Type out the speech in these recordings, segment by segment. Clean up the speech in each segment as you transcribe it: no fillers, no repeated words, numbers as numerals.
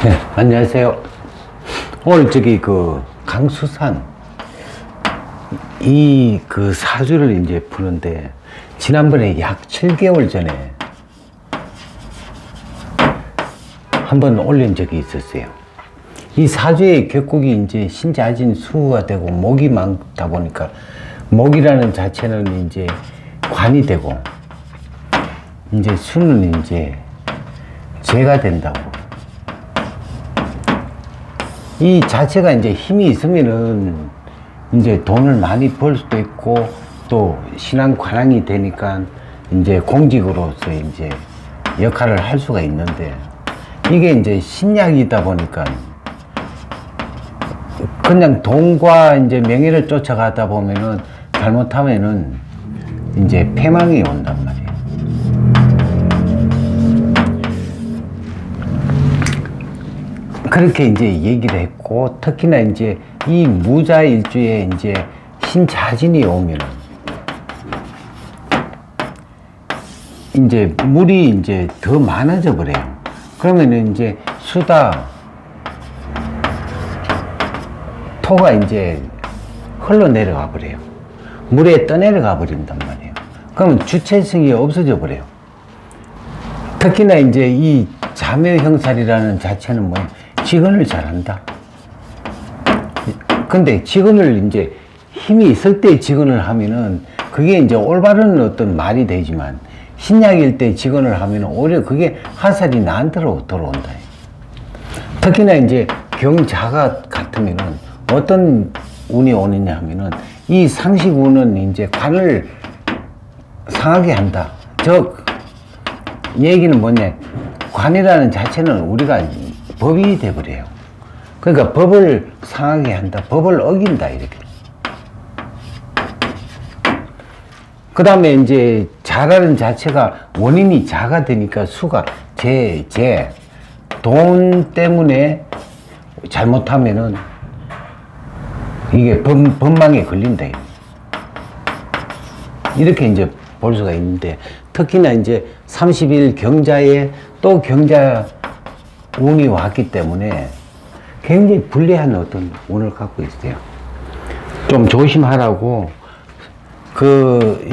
네, 안녕하세요. 오늘 강수산 사주를 이제 푸는데, 지난번에 약 7개월 전에 한번 올린 적이 있었어요. 이 사주의 격국이 이제 신자진 수가 되고 목이 많다 보니까, 목이라는 자체는 이제 관이 되고, 이제 수는 이제 재가 된다고. 이 자체가 이제 힘이 있으면은 이제 돈을 많이 벌 수도 있고, 또 신앙 관왕이 되니까 이제 공직으로서 이제 역할을 할 수가 있는데, 이게 이제 신약이다 보니까 그냥 돈과 이제 명예를 쫓아가다 보면은 잘못하면은 이제 패망이 온단 말이에요. 그렇게 이제 얘기를 했고, 특히나 이제 이 무자 일주에 이제 신자진이 오면은 이제 물이 이제 더 많아져 버려요. 그러면은 이제 수다, 토가 이제 흘러내려가 버려요. 물에 떠내려가 버린단 말이에요. 그러면 주체성이 없어져 버려요. 특히나 이제 이 자묘형살이라는 자체는 뭐예요? 직언을 잘한다. 근데 직언을 이제 힘이 있을 때 직언을 하면은 그게 이제 올바른 어떤 말이 되지만, 신약일 때 직언을 하면은 오히려 그게 화살이 나한테로 들어온다. 특히나 이제 경자가 같으면은 어떤 운이 오느냐 하면은, 이 상식운은 이제 관을 상하게 한다. 얘기는 뭐냐, 관이라는 자체는 우리가 법이 돼버려요. 그러니까 법을 상하게 한다, 법을 어긴다, 이렇게. 그 다음에 이제 자라는 자체가 원인이 자가 되니까 수가 돈 때문에 잘못하면은 이게 법망에 걸린다, 이렇게 이제 볼 수가 있는데, 특히나 이제 30일 경자에 또 경자 운이 왔기 때문에 굉장히 불리한 어떤 운을 갖고 있어요. 좀 조심하라고,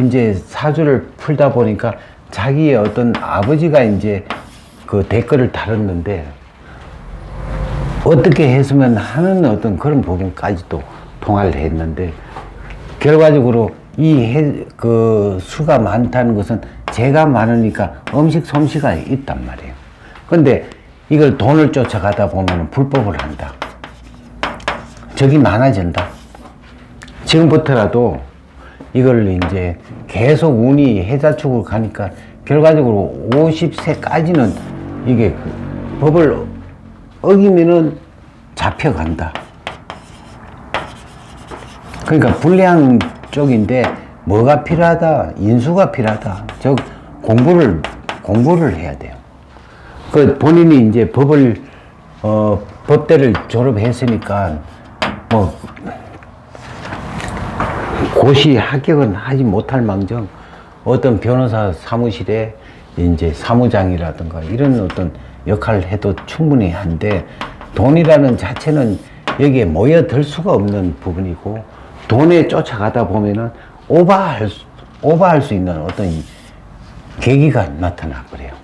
이제 사주를 풀다 보니까 자기의 어떤 아버지가 이제 그 댓글을 달았는데, 어떻게 했으면 하는 어떤 그런 부분까지도 통화를 했는데, 결과적으로 수가 많다는 것은 재가 많으니까 음식 솜씨가 있단 말이에요. 근데 이걸 돈을 쫓아가다 보면 불법을 한다. 적이 많아진다. 지금부터라도 이걸 이제 계속 운이 해자축으로 가니까 결과적으로 50세까지는 이게 법을 어기면은 잡혀간다. 그러니까 불리한 쪽인데, 뭐가 필요하다? 인수가 필요하다. 즉 공부를 해야 돼요. 본인이 이제 법대를 졸업했으니까 고시 합격은 하지 못할 망정, 어떤 변호사 사무실에 이제 사무장이라든가 이런 어떤 역할을 해도 충분히 한데, 돈이라는 자체는 여기에 모여들 수가 없는 부분이고, 돈에 쫓아가다 보면은 오버할 수 있는 어떤 계기가 나타나 버려요.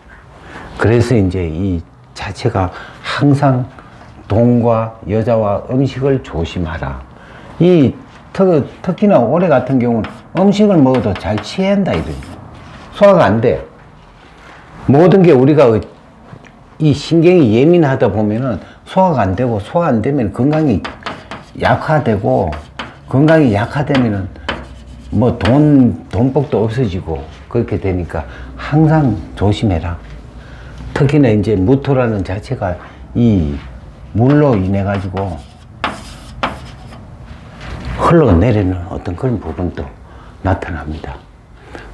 그래서 이제 이 자체가 항상 돈과 여자와 음식을 조심하라. 특히나 올해 같은 경우는 음식을 먹어도 잘 취한다, 이러죠. 소화가 안 돼. 모든 게 우리가 이 신경이 예민하다 보면은 소화가 안 되고, 소화 안 되면 건강이 약화되고, 건강이 약화되면은 돈복도 없어지고, 그렇게 되니까 항상 조심해라. 특히나 이제 무토라는 자체가 이 물로 인해 가지고 흘러내리는 어떤 그런 부분도 나타납니다.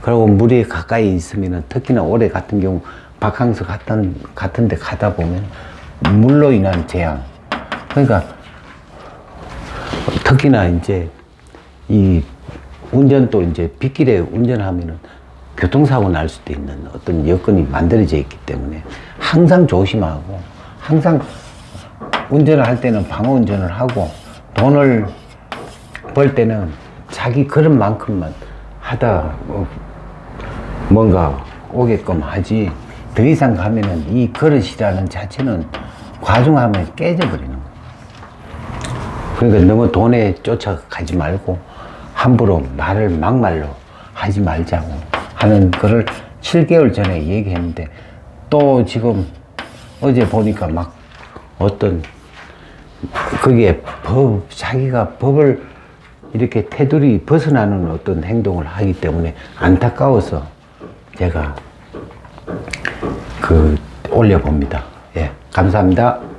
그리고 물이 가까이 있으면은, 특히나 올해 같은 경우 바캉스 같은 데 가다 보면 물로 인한 재앙, 그러니까 특히나 이제 이 운전도 이제 빗길에 운전하면은 교통사고 날 수도 있는 어떤 여건이 만들어져 있기 때문에 항상 조심하고, 항상 운전을 할 때는 방어 운전을 하고 돈을 벌 때는 자기 그런 만큼만 하다 뭔가 오게끔 하지 더 이상 가면은 이 그릇이라는 자체는 과중하면 깨져버리는 거예요. 그러니까 너무 돈에 쫓아가지 말고 함부로 말을 막말로 하지 말자고 하는 거를 7개월 전에 얘기했는데 또 지금 어제 보니까 막 어떤 그게 자기가 법을 이렇게 테두리 벗어나는 어떤 행동을 하기 때문에 안타까워서 제가 올려봅니다. 예, 감사합니다.